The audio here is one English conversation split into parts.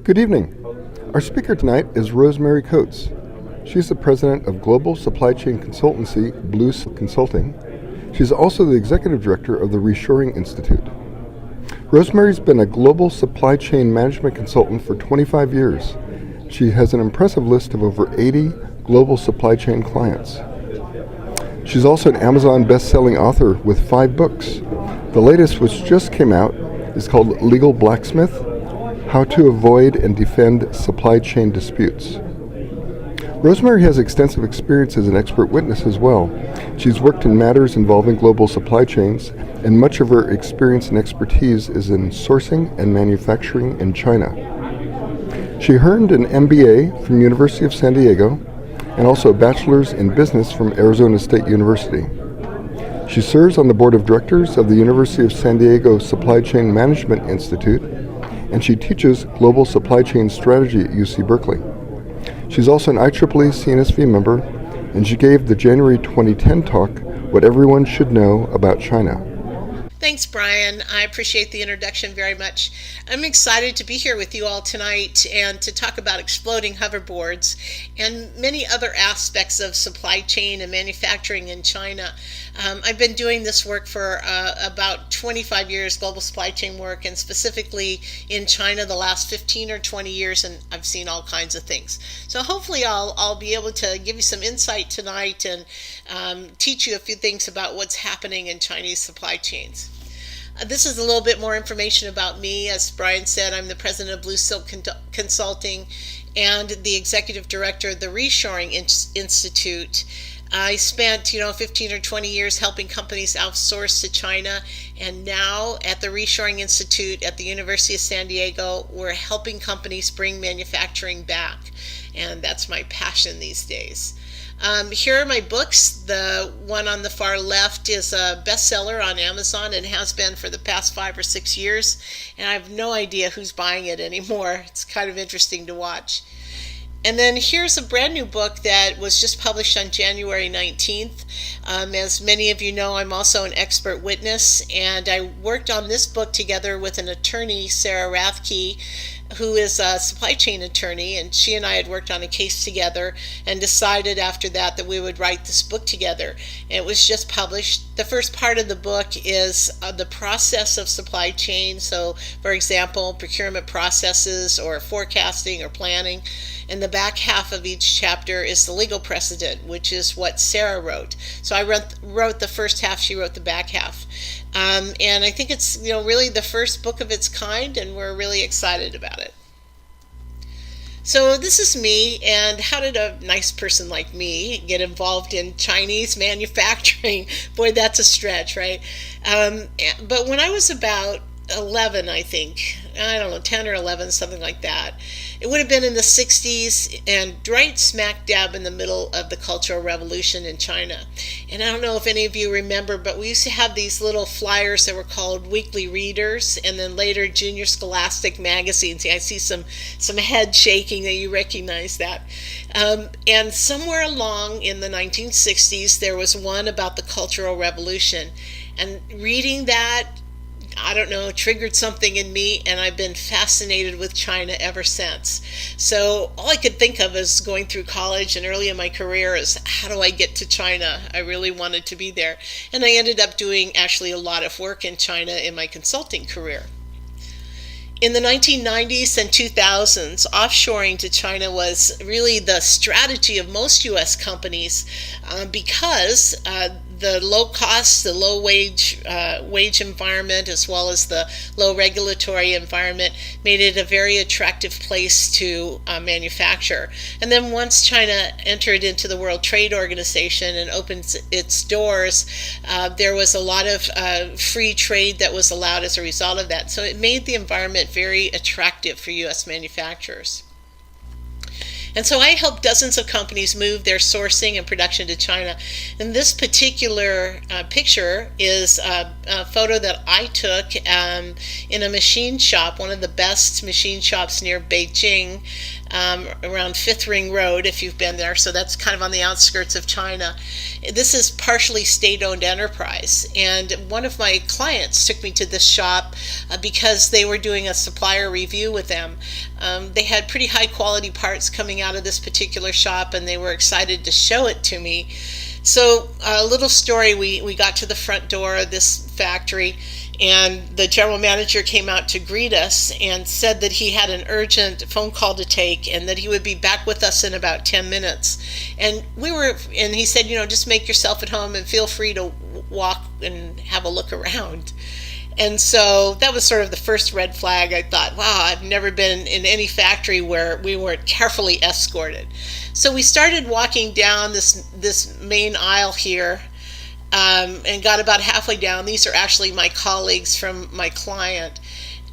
Good evening. Our speaker tonight is Rosemary Coates. She's the president of global supply chain consultancy Blue Consulting. She's also the executive director of the Reshoring Institute. Rosemary's been a global supply chain management consultant for 25 years. She has an impressive list of over 80 global supply chain clients. She's also an Amazon best-selling author with 5 books. The latest, which just came out, is called Legal Blacksmith: How to Avoid and Defend Supply Chain Disputes. Rosemary has extensive experience as an expert witness as well. She's worked in matters involving global supply chains, and much of her experience and expertise is in sourcing and manufacturing in China. She earned an MBA from University of San Diego and also a bachelor's in business from Arizona State University. She serves on the board of directors of the University of San Diego Supply Chain Management Institute, and she teaches global supply chain strategy at UC Berkeley. She's also an IEEE CNSV member, and she gave the January 2010 talk, What Everyone Should Know About China. Thanks, Brian. I appreciate the introduction very much. I'm excited to be here with you all tonight and to talk about exploding hoverboards and many other aspects of supply chain and manufacturing in China. I've been doing this work for about 25 years, global supply chain work, and specifically in China the last 15 or 20 years, and I've seen all kinds of things. So hopefully I'll be able to give you some insight tonight and teach you a few things about what's happening in Chinese supply chains. This is a little bit more information about me. As Brian said, I'm the president of Blue Silk Consulting and the executive director of the Reshoring Institute. I spent 15 or 20 years helping companies outsource to China, and now at the Reshoring Institute at the University of San Diego, we're helping companies bring manufacturing back, and that's my passion these days. Here are my books. The one on the far left is a bestseller on Amazon and has been for the past 5 or 6 years, and I have no idea who's buying it anymore. It's kind of interesting to watch. And then here's a brand new book that was just published on January 19th. As many of you know, I'm also an expert witness, and I worked on this book together with an attorney, Sarah Rathke, who is a supply chain attorney, and she and I had worked on a case together and decided after that we would write this book together. And it was just published. The first part of the book is the process of supply chain. So, for example, procurement processes or forecasting or planning. And the back half of each chapter is the legal precedent, which is what Sarah wrote. So I wrote the first half, she wrote the back half. And I think it's really the first book of its kind, and we're really excited about it. So this is me, and how did a nice person like me get involved in Chinese manufacturing? Boy, that's a stretch, right? But when I was about 11, I think, I don't know, 10 or 11, something like that. It would have been in the 60s and right smack dab in the middle of the Cultural Revolution in China. And I don't know if any of you remember, but we used to have these little flyers that were called weekly readers, and then later Junior Scholastic magazines. I see some head shaking that you recognize that. And somewhere along in the 1960s, there was one about the Cultural Revolution. And reading that, I don't know, triggered something in me, and I've been fascinated with China ever since. So all I could think of as going through college and early in my career is, how do I get to China? I really wanted to be there. And I ended up doing actually a lot of work in China in my consulting career. In the 1990s and 2000s, offshoring to China was really the strategy of most U.S. companies because the low cost, the low wage environment, as well as the low regulatory environment, made it a very attractive place to manufacture. And then once China entered into the World Trade Organization and opened its doors, there was a lot of free trade that was allowed as a result of that. So it made the environment very attractive for U.S. manufacturers. And so I helped dozens of companies move their sourcing and production to China. And this particular picture is a photo that I took in a machine shop, one of the best machine shops near Beijing, around Fifth Ring Road, if you've been there. So that's kind of on the outskirts of China. This is partially state-owned enterprise. And one of my clients took me to this shop because they were doing a supplier review with them. They had pretty high quality parts coming out of this particular shop, and they were excited to show it to me. So a little story, we got to the front door of this factory, and the general manager came out to greet us and said that he had an urgent phone call to take and that he would be back with us in about 10 minutes. And he said, just make yourself at home and feel free to walk and have a look around. And so that was sort of the first red flag. I thought, wow, I've never been in any factory where we weren't carefully escorted. So we started walking down this main aisle here, and got about halfway down. These are actually my colleagues from my client.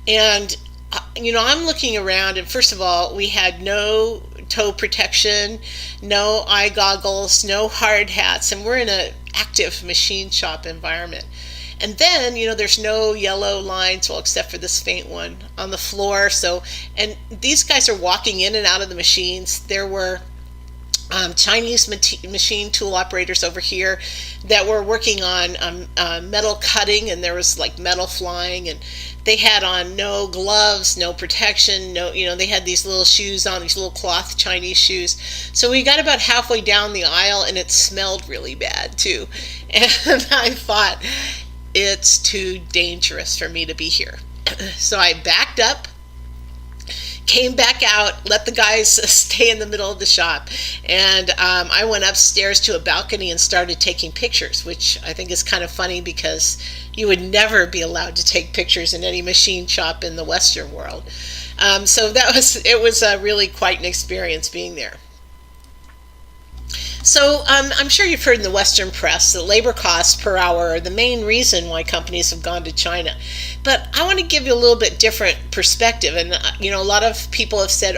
And, I'm looking around, and first of all, we had no toe protection, no eye goggles, no hard hats, and we're in an active machine shop environment. And then, there's no yellow lines, well, except for this faint one on the floor. And these guys are walking in and out of the machines. There were Chinese machine tool operators over here that were working on metal cutting, and there was like metal flying, and they had on no gloves, no protection, they had these little shoes on, these little cloth Chinese shoes. So we got about halfway down the aisle, and it smelled really bad too. And I thought, it's too dangerous for me to be here. So I backed up, came back out, let the guys stay in the middle of the shop, and I went upstairs to a balcony and started taking pictures, which I think is kind of funny because you would never be allowed to take pictures in any machine shop in the Western world. So it was really quite an experience being there. So I'm sure you've heard in the Western press that labor costs per hour are the main reason why companies have gone to China. But I want to give you a little bit different perspective. And, a lot of people have said,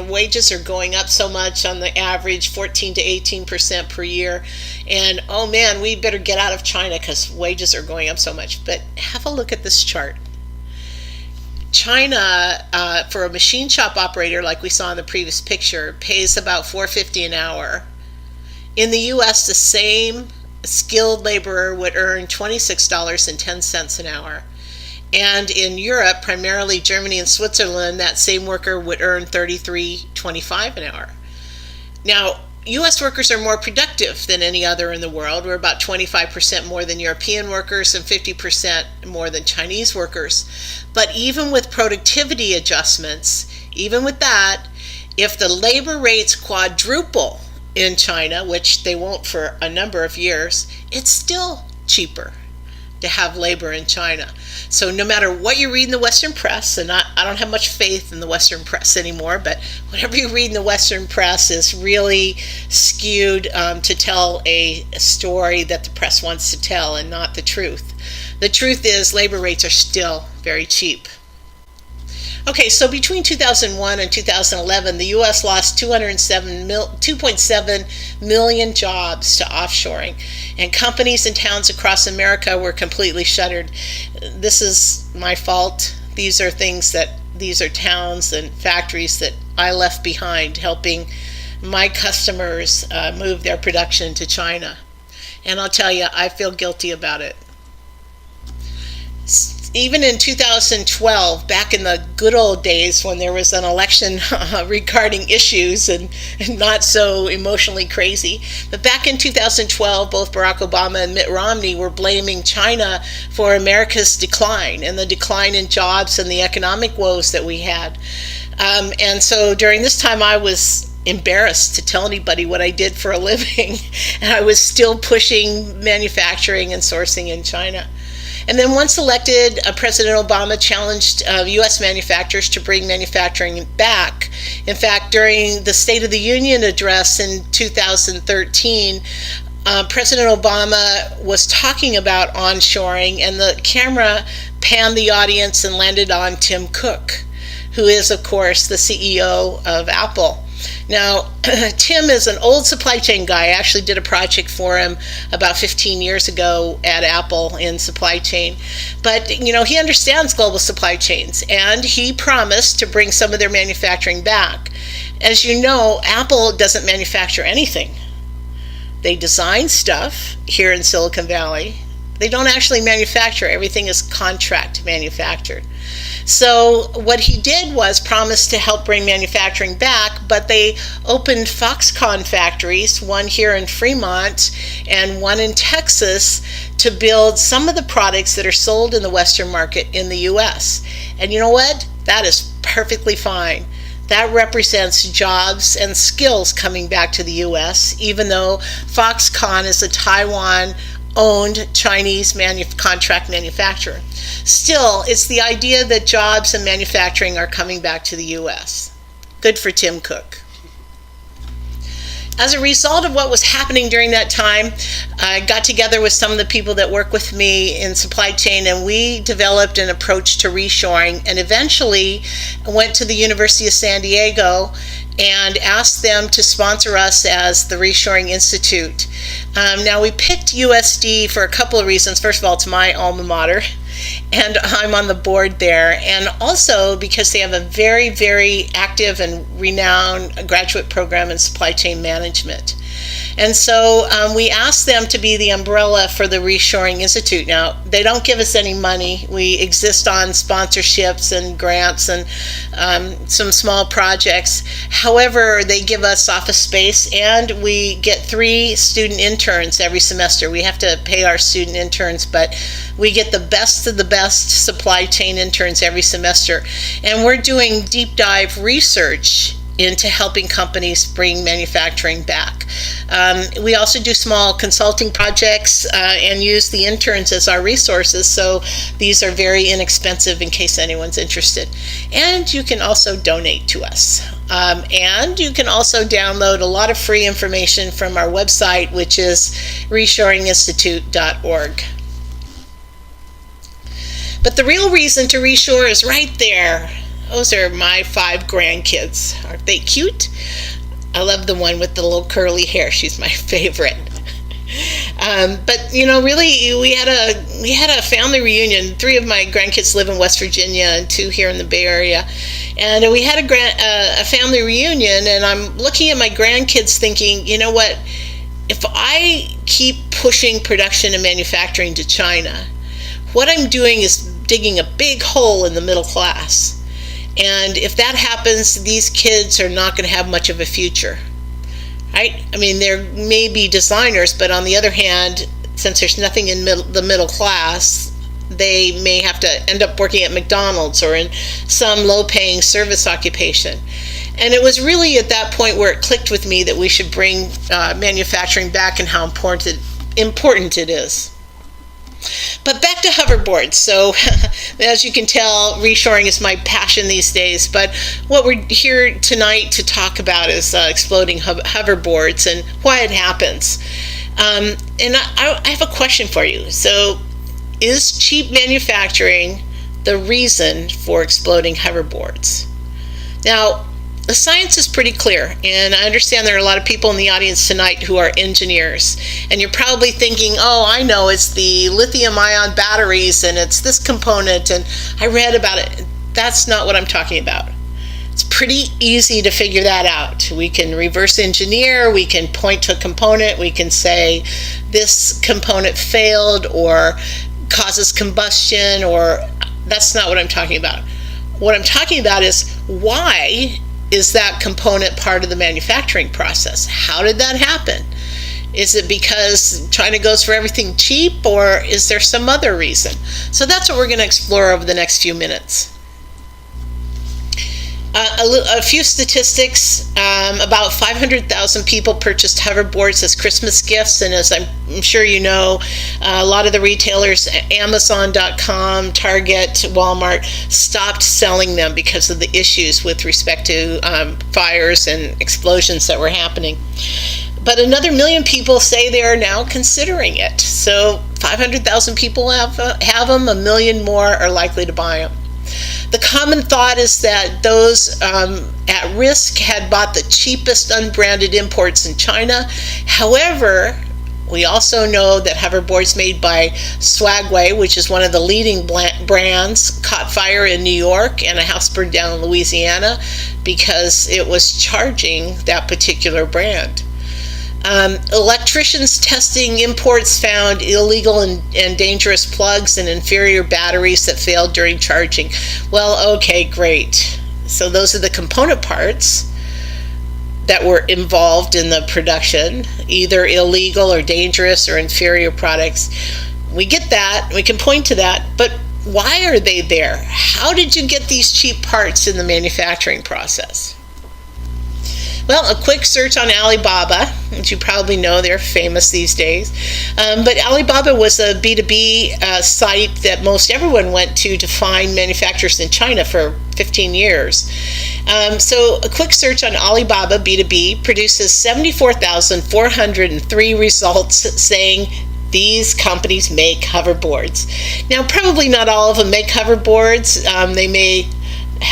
wages are going up so much on the average, 14 to 18% per year. And, oh man, we better get out of China because wages are going up so much. But have a look at this chart. China, for a machine shop operator, like we saw in the previous picture, pays about $4.50 an hour. In the U.S., the same skilled laborer would earn $26.10 an hour. And in Europe, primarily Germany and Switzerland, that same worker would earn $33.25 an hour. Now, U.S. workers are more productive than any other in the world. We're about 25% more than European workers and 50% more than Chinese workers. But even with productivity adjustments, even with that, if the labor rates quadruple in China, which they won't for a number of years, it's still cheaper to have labor in China. So no matter what you read in the Western press, and I don't have much faith in the Western press anymore, but whatever you read in the Western press is really skewed to tell a story that the press wants to tell and not the truth. The truth is labor rates are still very cheap. Okay, so between 2001 and 2011, the U.S. lost 2.7 million jobs to offshoring, and companies and towns across America were completely shuttered. This is my fault. These are towns and factories that I left behind helping my customers move their production to China. And I'll tell you, I feel guilty about it. Even in 2012, back in the good old days when there was an election regarding issues and not so emotionally crazy, but back in 2012, both Barack Obama and Mitt Romney were blaming China for America's decline and the decline in jobs and the economic woes that we had. And so during this time, I was embarrassed to tell anybody what I did for a living, and I was still pushing manufacturing and sourcing in China. And then once elected, President Obama challenged U.S. manufacturers to bring manufacturing back. In fact, during the State of the Union address in 2013, President Obama was talking about onshoring, and the camera panned the audience and landed on Tim Cook, who is, of course, the CEO of Apple. Now, Tim is an old supply chain guy. I actually did a project for him about 15 years ago at Apple in supply chain. But, he understands global supply chains, and he promised to bring some of their manufacturing back. As you know, Apple doesn't manufacture anything. They design stuff here in Silicon Valley, They don't actually manufacture. Everything is contract manufactured. So what he did was promise to help bring manufacturing back, but they opened Foxconn factories, one here in Fremont and one in Texas, to build some of the products that are sold in the Western market in the U.S. And you know what? That is perfectly fine. That represents jobs and skills coming back to the U.S., even though Foxconn is a Taiwan-owned Chinese contract manufacturer. Still, it's the idea that jobs and manufacturing are coming back to the U.S. Good for Tim Cook. As a result of what was happening during that time, I got together with some of the people that work with me in supply chain, and we developed an approach to reshoring, and eventually went to the University of San Diego and asked them to sponsor us as the Reshoring Institute. Now, we picked USD for a couple of reasons. First of all, it's my alma mater, and I'm on the board there, and also because they have a very, very active and renowned graduate program in supply chain management. And so we asked them to be the umbrella for the Reshoring Institute. Now, they don't give us any money. We exist on sponsorships and grants and some small projects. However, they give us office space, and we get 3 student interns every semester. We have to pay our student interns, but we get the best of the best supply chain interns every semester. And we're doing deep dive research into helping companies bring manufacturing back. We also do small consulting projects and use the interns as our resources, so these are very inexpensive in case anyone's interested. And you can also donate to us. And you can also download a lot of free information from our website, which is reshoringinstitute.org. But the real reason to reshore is right there. Those are my 5 grandkids. Aren't they cute? I love the one with the little curly hair. She's my favorite. But you know, really, we had a family reunion. 3 of my grandkids live in West Virginia and 2 here in the Bay Area, and we had a family reunion. And I'm looking at my grandkids, thinking, you know what? If I keep pushing production and manufacturing to China, what I'm doing is digging a big hole in the middle class. And if that happens, these kids are not going to have much of a future, right? I mean, there may be designers, but on the other hand, since there's nothing in the middle class, they may have to end up working at McDonald's or in some low-paying service occupation. And it was really at that point where it clicked with me that we should bring manufacturing back and how important it is. But back to hoverboards. So as you can tell, reshoring is my passion these days. But what we're here tonight to talk about is exploding hoverboards and why it happens. And I have a question for you. So is cheap manufacturing the reason for exploding hoverboards? Now, the science is pretty clear, and I understand there are a lot of people in the audience tonight who are engineers, and you're probably thinking, oh, I know, it's the lithium-ion batteries, and it's this component, and I read about it. That's not what I'm talking about. It's pretty easy to figure that out. We can reverse engineer, we can point to a component, we can say this component failed or causes combustion, or that's not what I'm talking about. What I'm talking about is why is that component part of the manufacturing process? How did that happen? Is it because China goes for everything cheap, or is there some other reason? So that's what we're going to explore over the next few minutes. A few statistics. About 500,000 people purchased hoverboards as Christmas gifts, and as I'm sure you know, a lot of the retailers, Amazon.com, Target, Walmart, stopped selling them because of the issues with respect to fires and explosions that were happening. But another 1 million people say they are now considering it. So 500,000 people have them, 1 million more are likely to buy them. The common thought is that those at risk had bought the cheapest unbranded imports in China. However, we also know that hoverboards made by Swagway, which is one of the leading brands, caught fire in New York, and a house burned down in Louisiana because it was charging that particular brand. Electricians testing imports found illegal and dangerous plugs and inferior batteries that failed during charging. Well, okay, great. So those are the component parts that were involved in the production, either illegal or dangerous or inferior products. We get that, we can point to that, but why are they there? How did you get these cheap parts in the manufacturing process? Well, a quick search on Alibaba, which you probably know, they're famous these days. But Alibaba was a B2B site that most everyone went to find manufacturers in China for 15 years. So a quick search on Alibaba B2B produces 74,403 results saying these companies make hoverboards. Now, probably not all of them make hoverboards. They may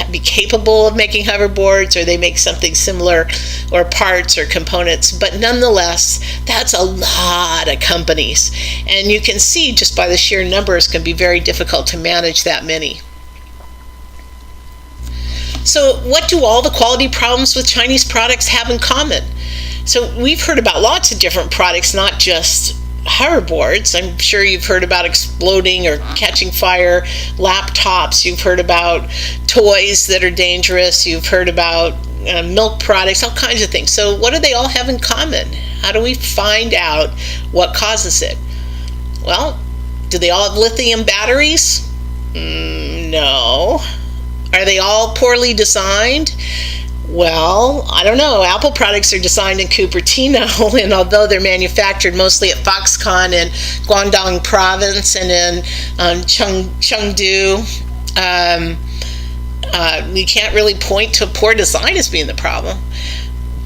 be capable of making hoverboards, or they make something similar, or parts or components, but nonetheless, that's a lot of companies, and you can see just by the sheer numbers, it can be very difficult to manage that many. So what do all the quality problems with Chinese products have in common? So we've heard about lots of different products, not just hoverboards. I'm sure you've heard about exploding or catching fire laptops. You've heard about toys that are dangerous. You've heard about milk products, all kinds of things. So what do they all have in common? How do we find out what causes it? Well, do they all have lithium batteries? No. Are they all poorly designed? Well, I don't know. Apple products are designed in Cupertino, and although they're manufactured mostly at Foxconn in Guangdong province and in Chengdu, we can't really point to poor design as being the problem.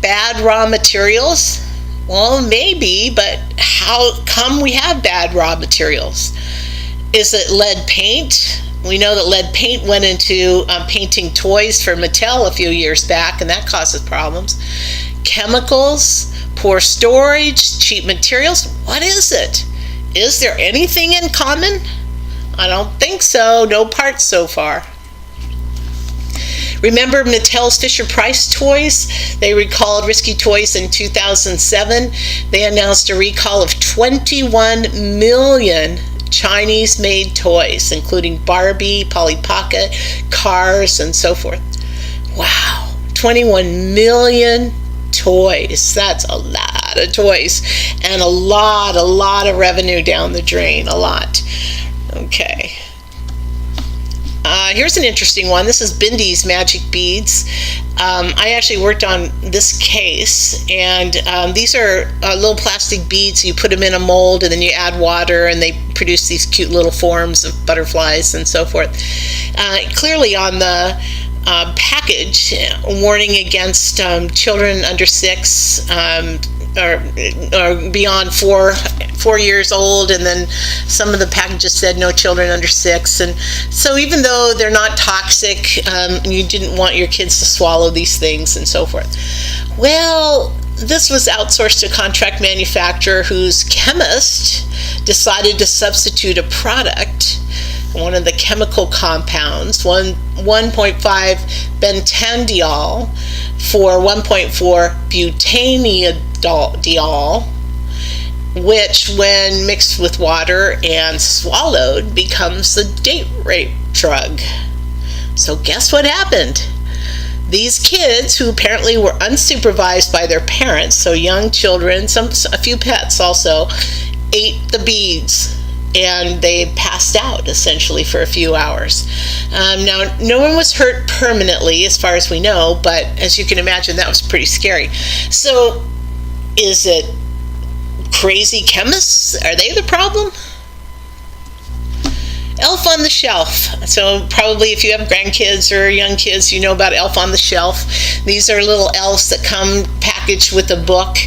Bad raw materials? Well, maybe, but how come we have bad raw materials? Is it lead paint? We know that lead paint went into painting toys for Mattel a few years back, and that causes problems. Chemicals, poor storage, cheap materials. What is it? Is there anything in common? I don't think so. No parts so far. Remember Mattel's Fisher-Price toys? They recalled risky toys in 2007. They announced a recall of 21 million Chinese-made toys, including Barbie, Polly Pocket, cars, and so forth. Wow, 21 million toys. That's a lot of toys, and a lot of revenue down the drain, a lot. Okay. Here's an interesting one. This is Bindi's Magic Beads. I actually worked on this case, and these are little plastic beads. You put them in a mold, and then you add water, and they produce these cute little forms of butterflies and so forth. Clearly on the package, warning against children under 6 or beyond 4 years old, and then some of the packages said no children under 6. And so even though they're not toxic, you didn't want your kids to swallow these things and so forth. Well, this was outsourced to a contract manufacturer whose chemist decided to substitute a product, one of the chemical compounds, 1.5 bentanediol for 1.4 butadiol, which when mixed with water and swallowed becomes the date rape drug. So guess what happened? These kids, who apparently were unsupervised by their parents, so young children, a few pets also, ate the beads, and they passed out essentially for a few hours. Now, no one was hurt permanently as far as we know, but as you can imagine, that was pretty scary. So is it crazy chemists? Are they the problem? Elf on the Shelf. So probably if you have grandkids or young kids, you know about Elf on the Shelf. These are little elves that come packaged with a book,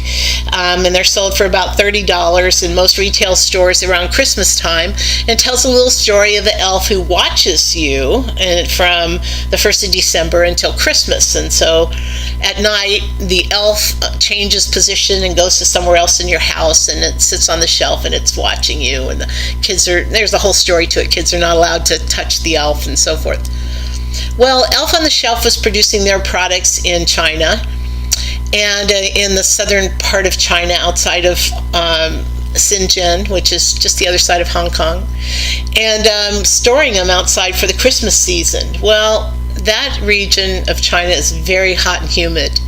and they're sold for about $30 in most retail stores around Christmas time. And it tells a little story of the elf who watches you from the 1st of December until Christmas. And so at night, the elf changes position and goes to somewhere else in your house, and it sits on the shelf and it's watching you. And the kids there's a whole story to it. Kids are not allowed to touch the elf and so forth. Well, Elf on the Shelf was producing their products in China, and in the southern part of China, outside of Shenzhen, which is just the other side of Hong Kong, and storing them outside for the Christmas season. Well, that region of China is very hot and humid,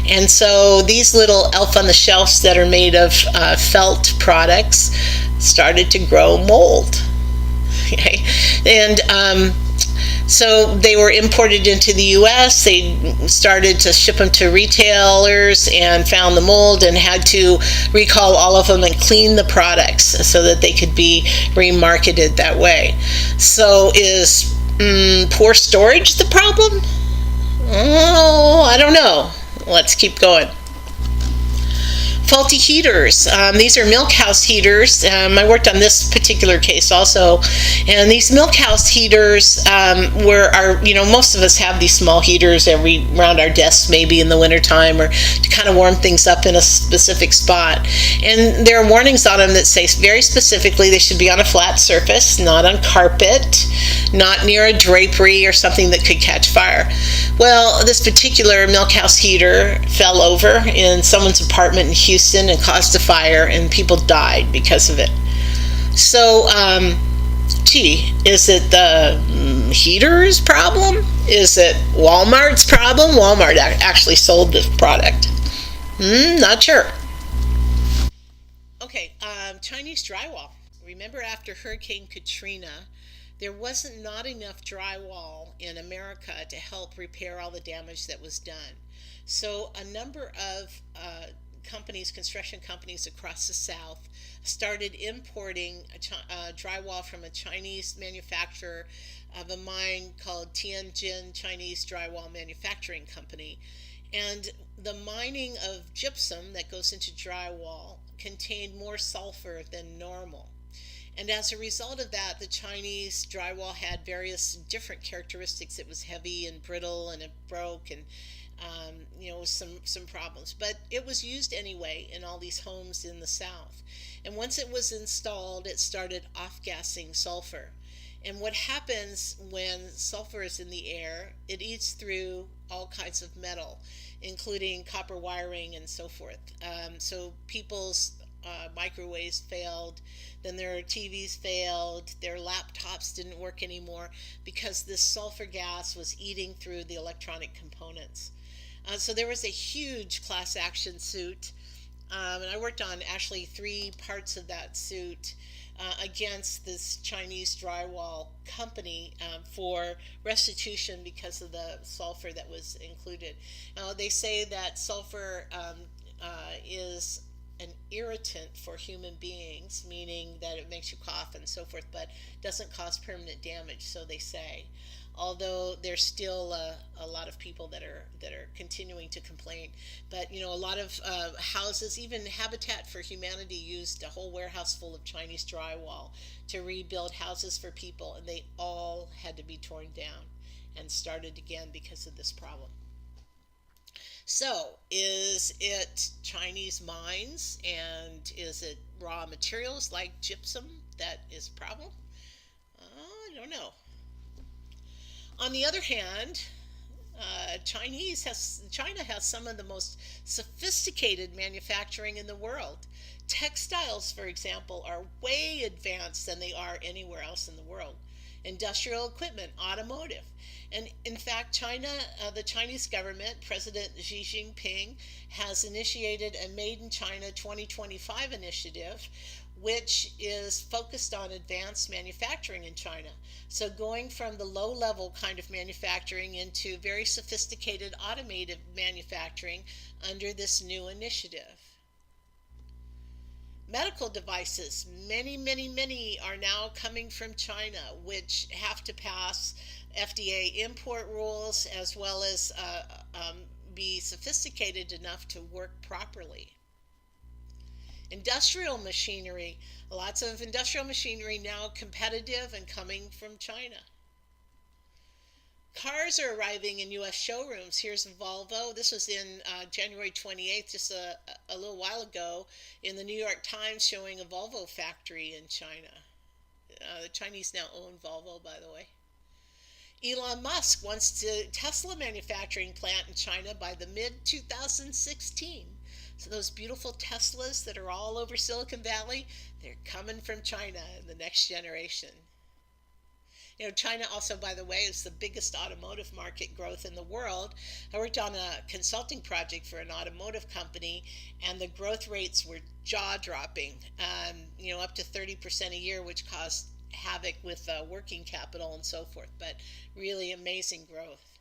and so these little elf on the shelves that are made of felt products started to grow mold. Okay, and so they were imported into the U.S. They started to ship them to retailers and found the mold and had to recall all of them and clean the products so that they could be remarketed that way. So is poor storage the problem? Oh, I don't know. Let's keep going. Faulty heaters. These are milk house heaters. I worked on this particular case also, and these milk house heaters most of us have these small heaters around our desks, maybe in the wintertime, or to kind of warm things up in a specific spot. And there are warnings on them that say very specifically they should be on a flat surface, not on carpet, not near a drapery or something that could catch fire. Well, this particular milk house heater fell over in someone's apartment in Houston and caused a fire, and people died because of it. So, is it the heater's problem? Is it Walmart's problem? Walmart actually sold this product. Not sure. Okay, Chinese drywall. Remember after Hurricane Katrina, there wasn't not enough drywall in America to help repair all the damage that was done. So a number of construction companies across the South, started importing drywall from a Chinese manufacturer of a mine called Tianjin Chinese Drywall Manufacturing Company. And the mining of gypsum that goes into drywall contained more sulfur than normal. And as a result of that, the Chinese drywall had various different characteristics. It was heavy and brittle, and it broke, and some problems. But it was used anyway in all these homes in the South. And once it was installed, it started off-gassing sulfur. And what happens when sulfur is in the air, it eats through all kinds of metal, including copper wiring and so forth. So people's microwaves failed, then their TVs failed, their laptops didn't work anymore because this sulfur gas was eating through the electronic components. So there was a huge class action suit, and I worked on actually 3 parts of that suit against this Chinese drywall company for restitution because of the sulfur that was included. Now, they say that sulfur is an irritant for human beings, meaning that it makes you cough and so forth, but doesn't cause permanent damage, so they say. Although there's still a lot of people that are continuing to complain. But a lot of houses, even Habitat for Humanity, used a whole warehouse full of Chinese drywall to rebuild houses for people, and they all had to be torn down and started again because of this problem. So, is it Chinese mines, and is it raw materials like gypsum that is a problem? I don't know. On the other hand, China has some of the most sophisticated manufacturing in the world. Textiles, for example, are way advanced than they are anywhere else in the world. Industrial equipment, automotive. And in fact, the Chinese government, President Xi Jinping, has initiated a Made in China 2025 initiative, which is focused on advanced manufacturing in China. So going from the low-level kind of manufacturing into very sophisticated automated manufacturing under this new initiative. Medical devices, many are now coming from China, which have to pass FDA import rules as well as be sophisticated enough to work properly. Industrial machinery, lots of industrial machinery now competitive and coming from China. Cars are arriving in U.S. showrooms. Here's a Volvo. This was in January 28th, just a little while ago, in the New York Times, showing a Volvo factory in China. The Chinese now own Volvo, by the way. Elon Musk wants to Tesla manufacturing plant in China by the mid 2016. So those beautiful Teslas that are all over Silicon Valley, they're coming from China in the next generation. China also, by the way, is the biggest automotive market growth in the world. I worked on a consulting project for an automotive company, and the growth rates were jaw-dropping, up to 30% a year, which caused havoc with working capital and so forth, but really amazing growth.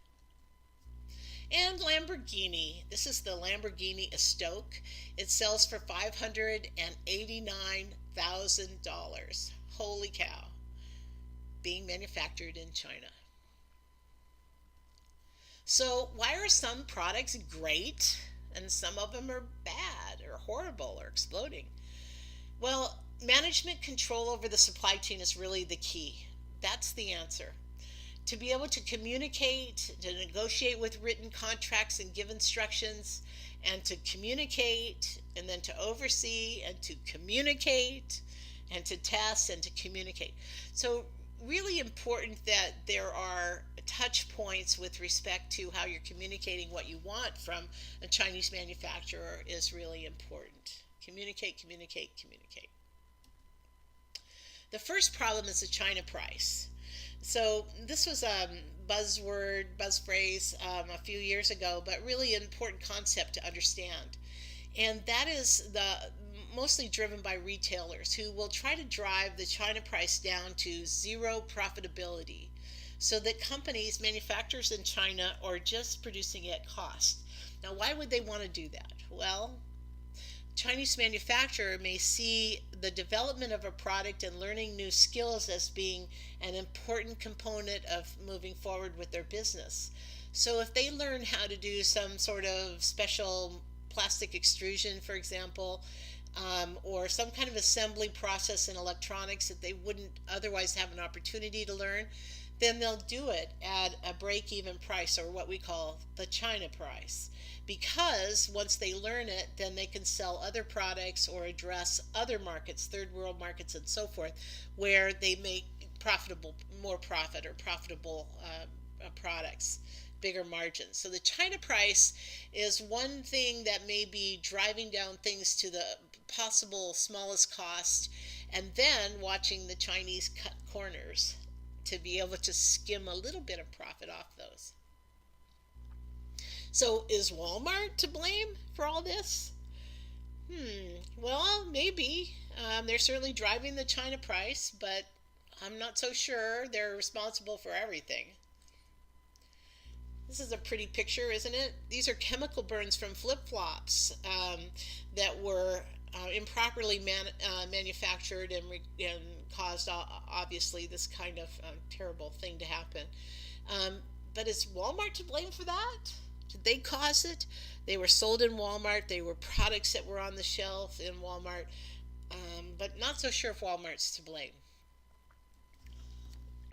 And Lamborghini. This is the Lamborghini Estoque. It sells for $589,000. Holy cow. Being manufactured in China. So why are some products great and some of them are bad or horrible or exploding? Well, management control over the supply chain is really the key. That's the answer. To be able to communicate, to negotiate with written contracts and give instructions, and to communicate, and then to oversee, and to communicate, and to test, and to communicate. So really important that there are touch points with respect to how you're communicating what you want from a Chinese manufacturer is really important. Communicate, communicate, communicate. The first problem is the China price. So this was a buzz phrase a few years ago, but really an important concept to understand. And that is mostly driven by retailers who will try to drive the China price down to zero profitability so that companies, manufacturers in China, are just producing at cost. Now, why would they want to do that? Well, Chinese manufacturer may see the development of a product and learning new skills as being an important component of moving forward with their business. So if they learn how to do some sort of special plastic extrusion, for example, or some kind of assembly process in electronics that they wouldn't otherwise have an opportunity to learn, then they'll do it at a break-even price, or what we call the China price. Because once they learn it, then they can sell other products or address other markets, third world markets and so forth, where they make more profit or profitable products, bigger margins. So the China price is one thing that may be driving down things to the possible smallest cost, and then watching the Chinese cut corners to be able to skim a little bit of profit off those. So is Walmart to blame for all this? Well, maybe. They're certainly driving the China price, but I'm not so sure they're responsible for everything. This is a pretty picture, isn't it? These are chemical burns from flip-flops that were improperly manufactured and caused, obviously, this kind of terrible thing to happen. But is Walmart to blame for that? Did they cause it? They were sold in Walmart. They were products that were on the shelf in Walmart. But not so sure if Walmart's to blame.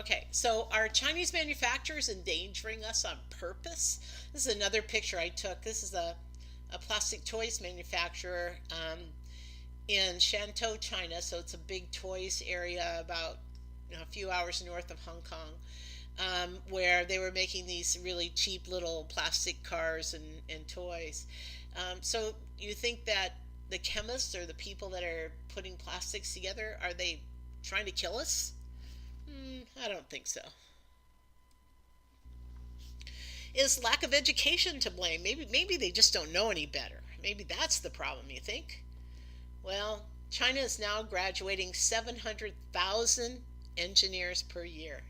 Okay, so are Chinese manufacturers endangering us on purpose? This is another picture I took. This is a plastic toys manufacturer in Shantou, China. So it's a big toys area about a few hours north of Hong Kong, where they were making these really cheap little plastic cars and toys. So you think that the chemists or the people that are putting plastics together, are they trying to kill us? I don't think so. Is lack of education to blame? Maybe they just don't know any better. Maybe that's the problem, you think? Well, China is now graduating 700,000 engineers per year.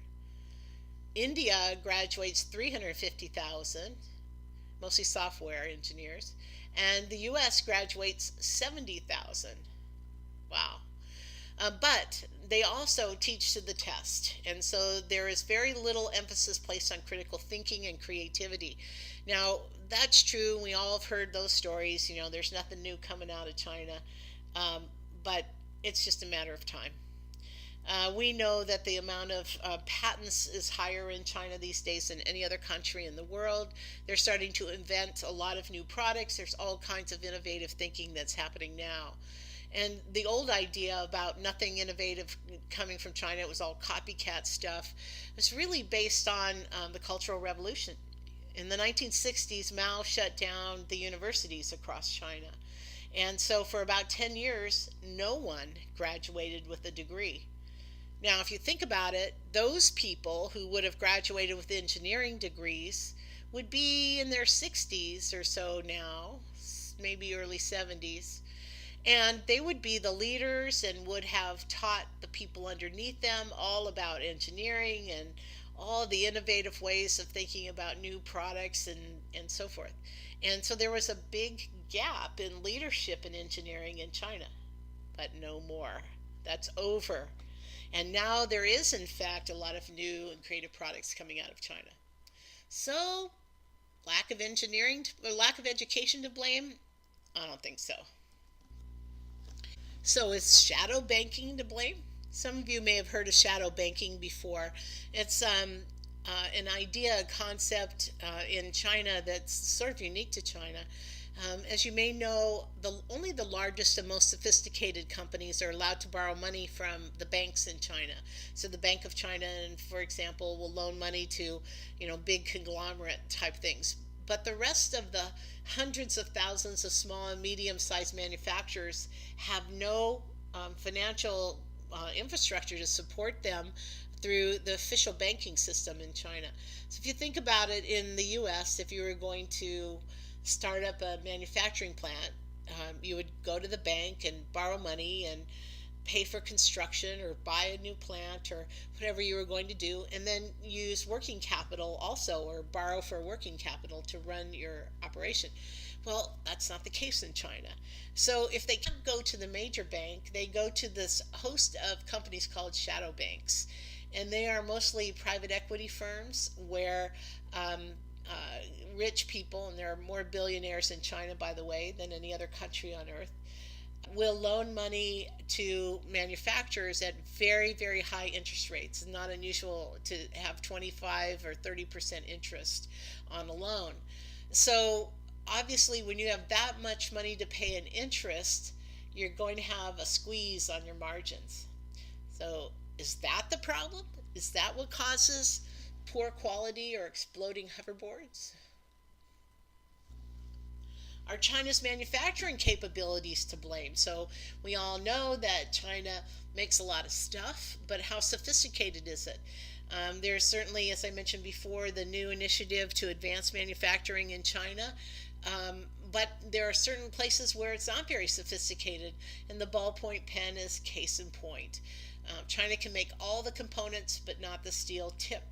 India graduates 350,000, mostly software engineers, and the US graduates 70,000. Wow. But they also teach to the test, and so there is very little emphasis placed on critical thinking and creativity. Now, that's true. We all have heard those stories. There's nothing new coming out of China, but it's just a matter of time. We know that the amount of patents is higher in China these days than any other country in the world. They're starting to invent a lot of new products. There's all kinds of innovative thinking that's happening now. And the old idea about nothing innovative coming from China, it was all copycat stuff, was really based on the Cultural Revolution. In the 1960s, Mao shut down the universities across China. And so for about 10 years, no one graduated with a degree. Now, if you think about it, those people who would have graduated with engineering degrees would be in their 60s or so now, maybe early 70s. And they would be the leaders and would have taught the people underneath them all about engineering and all the innovative ways of thinking about new products and so forth. And so there was a big gap in leadership in engineering in China, but no more. That's over. And now there is, in fact, a lot of new and creative products coming out of China. So, lack of engineering or lack of education to blame? I don't think so. So is shadow banking to blame? Some of you may have heard of shadow banking before. It's an idea, a concept in China that's sort of unique to China. As you may know, only the largest and most sophisticated companies are allowed to borrow money from the banks in China. So the Bank of China, for example, will loan money to, big conglomerate type things. But the rest of the hundreds of thousands of small and medium-sized manufacturers have no financial infrastructure to support them through the official banking system in China. So if you think about it, in the U.S., if you were going to start up a manufacturing plant, you would go to the bank and borrow money and pay for construction or buy a new plant or whatever you were going to do, and then use working capital also, or borrow for working capital to run your operation. Well, that's not the case in China. So if they can't go to the major bank, they go to this host of companies called shadow banks. And they are mostly private equity firms where rich people, and there are more billionaires in China, by the way, than any other country on earth, will loan money to manufacturers at very, very high interest rates. It's not unusual to have 25 or 30% interest on a loan. So obviously, when you have that much money to pay in interest, you're going to have a squeeze on your margins. So is that the problem? Is that what causes poor quality or exploding hoverboards? Are China's manufacturing capabilities to blame? So we all know that China makes a lot of stuff, but how sophisticated is it? There's certainly, as I mentioned before, the new initiative to advance manufacturing in China. But there are certain places where it's not very sophisticated, and the ballpoint pen is case in point. China can make all the components, but not the steel tip.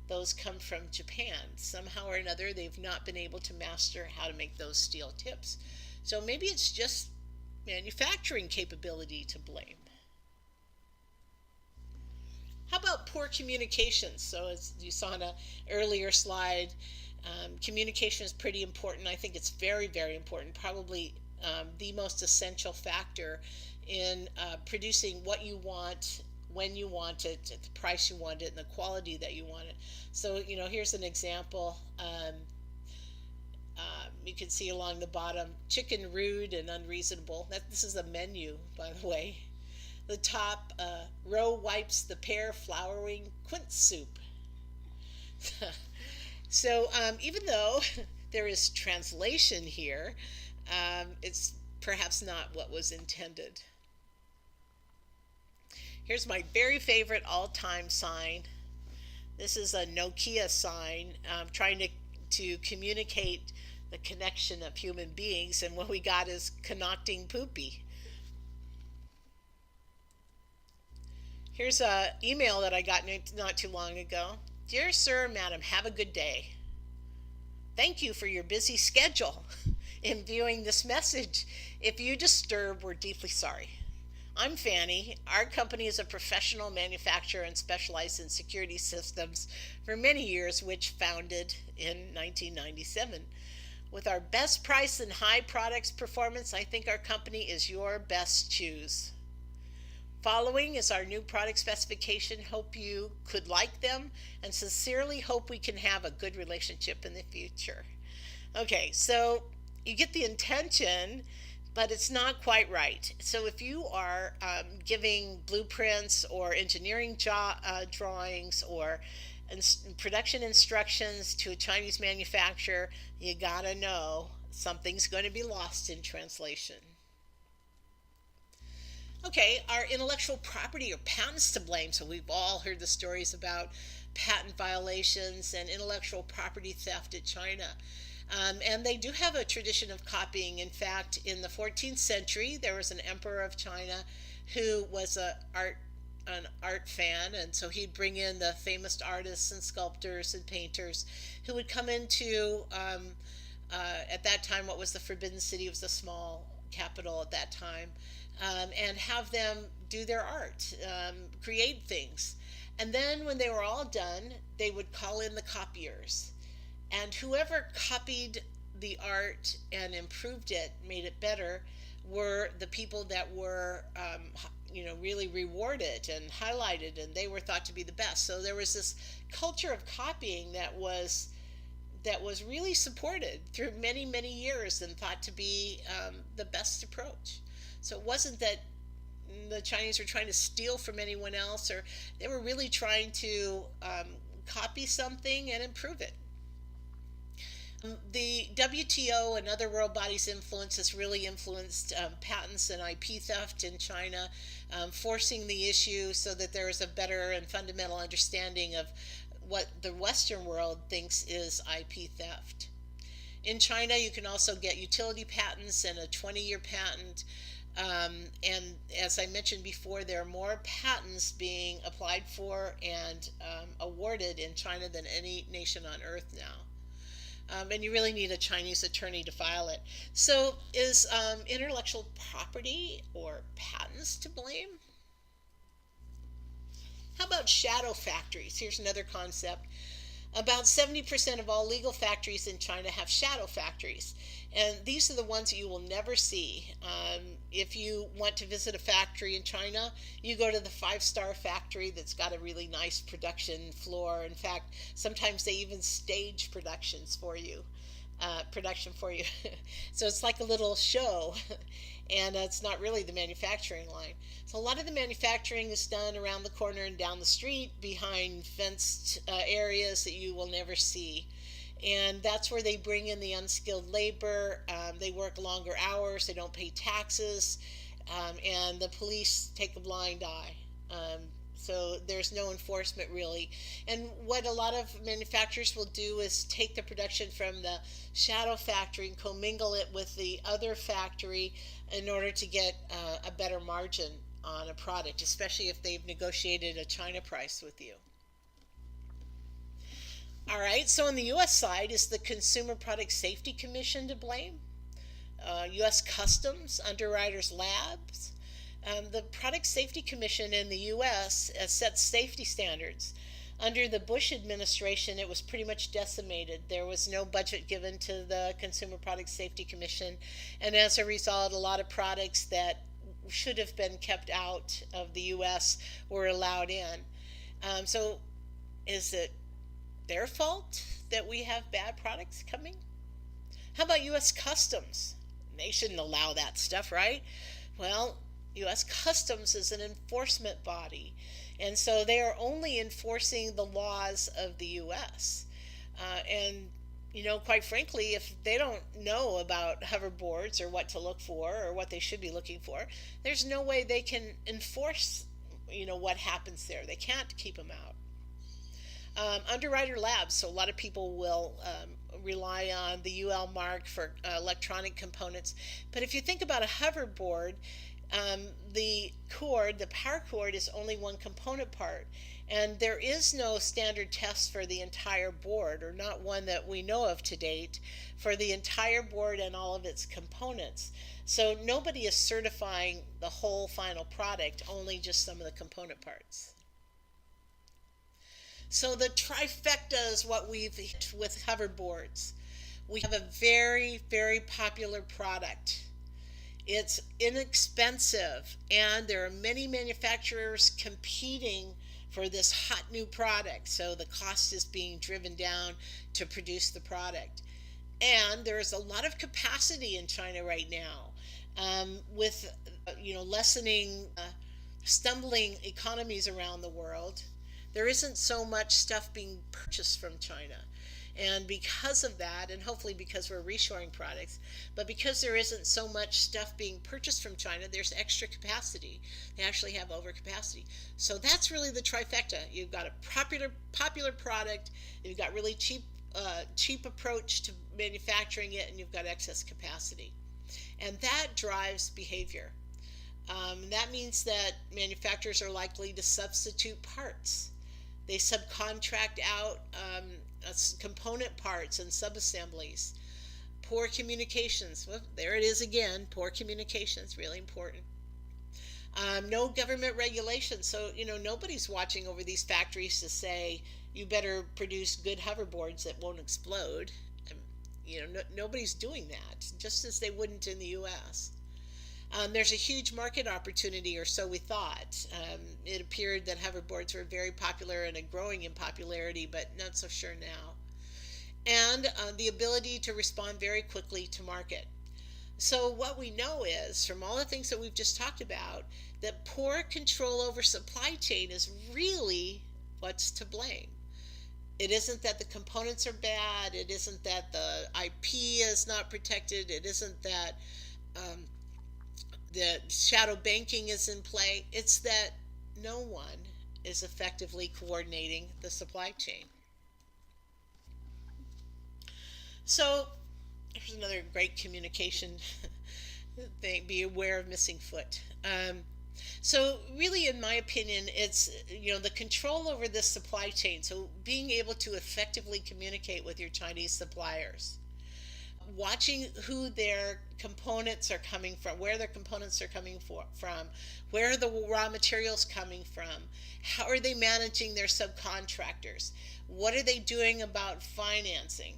Those come from Japan. Somehow or another, they've not been able to master how to make those steel tips. So maybe it's just manufacturing capability to blame. How about poor communications? So as you saw in an earlier slide, communication is pretty important. I think it's very, very important, probably the most essential factor in producing what you want, when you want it, at the price you want it, and the quality that you want it. So, here's an example. You can see along the bottom, chicken rude and unreasonable. This is a menu, by the way. The top row wipes the pear flowering quince soup. So even though there is translation here, it's perhaps not what was intended. Here's my very favorite all-time sign. This is a Nokia sign trying to communicate the connection of human beings, and what we got is connecting poopy. Here's an email that I got not too long ago. Dear Sir, Madam, have a good day. Thank you for your busy schedule in viewing this message. If you disturb, we're deeply sorry. I'm Fanny. Our company is a professional manufacturer and specialized in security systems for many years, which founded in 1997. With our best price and high products performance, I think our company is your best choose. Following is our new product specification. Hope you could like them, and sincerely hope we can have a good relationship in the future. Okay, so you get the intention but it's not quite right. So if you are giving blueprints or engineering drawings or production instructions to a Chinese manufacturer, you gotta know something's going to be lost in translation. Okay, our intellectual property or patents to blame. So we've all heard the stories about patent violations and intellectual property theft in China. And they do have a tradition of copying. In fact, in the 14th century, there was an emperor of China who was an art fan, and so he'd bring in the famous artists and sculptors and painters who would come into at that time what was the Forbidden City. It was a small capital at that time, and have them do their art, create things. And then when they were all done, they would call in the copiers. And whoever copied the art and improved it, made it better, were the people that were, really rewarded and highlighted, and they were thought to be the best. So there was this culture of copying that was really supported through many, many years and thought to be the best approach. So it wasn't that the Chinese were trying to steal from anyone else, or they were really trying to copy something and improve it. The WTO and other world bodies' influence has really influenced patents and IP theft in China, forcing the issue so that there is a better and fundamental understanding of what the Western world thinks is IP theft. In China, you can also get utility patents and a 20-year patent. And as I mentioned before, there are more patents being applied for and awarded in China than any nation on earth now. And you really need a Chinese attorney to file it. So is intellectual property or patents to blame? How about shadow factories? Here's another concept. About 70% of all legal factories in China have shadow factories. And these are the ones that you will never see. If you want to visit a factory in China, you go to the 5-star factory that's got a really nice production floor. In fact, sometimes they even stage productions for you. So it's like a little show, and it's not really the manufacturing line. So a lot of the manufacturing is done around the corner and down the street behind fenced areas that you will never see. And that's where they bring in the unskilled labor. They work longer hours, they don't pay taxes, and the police take a blind eye. So there's no enforcement really. And what a lot of manufacturers will do is take the production from the shadow factory and commingle it with the other factory in order to get a better margin on a product, especially if they've negotiated a China price with you. All right, so on the U.S. side, is the Consumer Product Safety Commission to blame? U.S. Customs, Underwriters Labs. The Product Safety Commission in the U.S. Sets safety standards. Under the Bush administration, it was pretty much decimated. There was no budget given to the Consumer Product Safety Commission, and as a result, a lot of products that should have been kept out of the U.S. were allowed in. So is it their fault that we have bad products coming? How about U.S. Customs? They shouldn't allow that stuff, right? Well, U.S. Customs is an enforcement body, and so they are only enforcing the laws of the U.S. And quite frankly, if they don't know about hoverboards or what to look for or what they should be looking for, there's no way they can enforce what happens there. They can't keep them out. Underwriter Labs, so a lot of people will rely on the UL mark for electronic components. But if you think about a hoverboard, the power cord is only one component part, and there is no standard test for the entire board, or not one that we know of to date, for the entire board and all of its components. So nobody is certifying the whole final product, only just some of the component parts. So the trifecta is what we've hit with hoverboards. We have a very, very popular product. It's inexpensive, and there are many manufacturers competing for this hot new product. So the cost is being driven down to produce the product. And there is a lot of capacity in China right now. with lessening stumbling economies around the world, there isn't so much stuff being purchased from China. And because of that, and hopefully because we're reshoring products, but because there isn't so much stuff being purchased from China, there's extra capacity. They actually have overcapacity. So that's really the trifecta. You've got a popular product, you've got really cheap approach to manufacturing it, and you've got excess capacity. And that drives behavior. That means that manufacturers are likely to substitute parts. They subcontract out component parts and subassemblies. Poor communications. Well, there it is again. Poor communications, really important. No government regulation. So, nobody's watching over these factories to say, you better produce good hoverboards that won't explode. Nobody's doing that, just as they wouldn't in the U.S. There's a huge market opportunity, or so we thought. It appeared that hoverboards were very popular and growing in popularity, but not so sure now. And the ability to respond very quickly to market. So what we know is, from all the things that we've just talked about, that poor control over supply chain is really what's to blame. It isn't that the components are bad. It isn't that the IP is not protected. It isn't that the shadow banking is in play. It's that no one is effectively coordinating the supply chain. So here's another great communication thing. Be aware of missing foot. So really, in my opinion, it's the control over this supply chain. So being able to effectively communicate with your Chinese suppliers, watching who their components are coming from, where their components are coming from, where are the raw materials coming from, how are they managing their subcontractors, what are they doing about financing.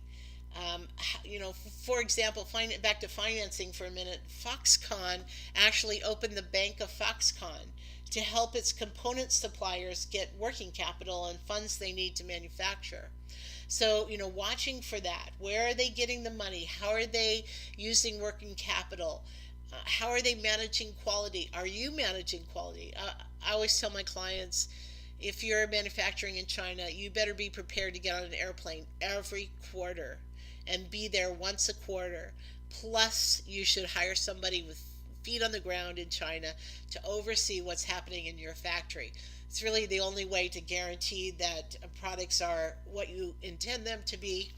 For example, back to financing for a minute, Foxconn actually opened the Bank of Foxconn to help its component suppliers get working capital and funds they need to manufacture. So, watching for that. Where are they getting the money? How are they using working capital? How are they managing quality? Are you managing quality? I always tell my clients, if you're manufacturing in China, you better be prepared to get on an airplane every quarter and be there once a quarter. Plus, you should hire somebody with feet on the ground in China to oversee what's happening in your factory. It's really the only way to guarantee that products are what you intend them to be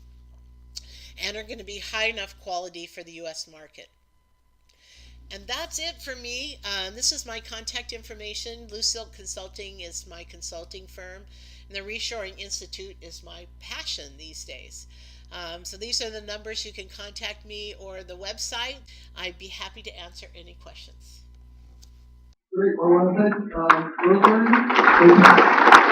and are going to be high enough quality for the U.S. market. And that's it for me. This is my contact information. Blue Silk Consulting is my consulting firm, and the Reshoring Institute is my passion these days. So these are the numbers you can contact me, or the website. I'd be happy to answer any questions. Great. Well, I want to thank Rosemary.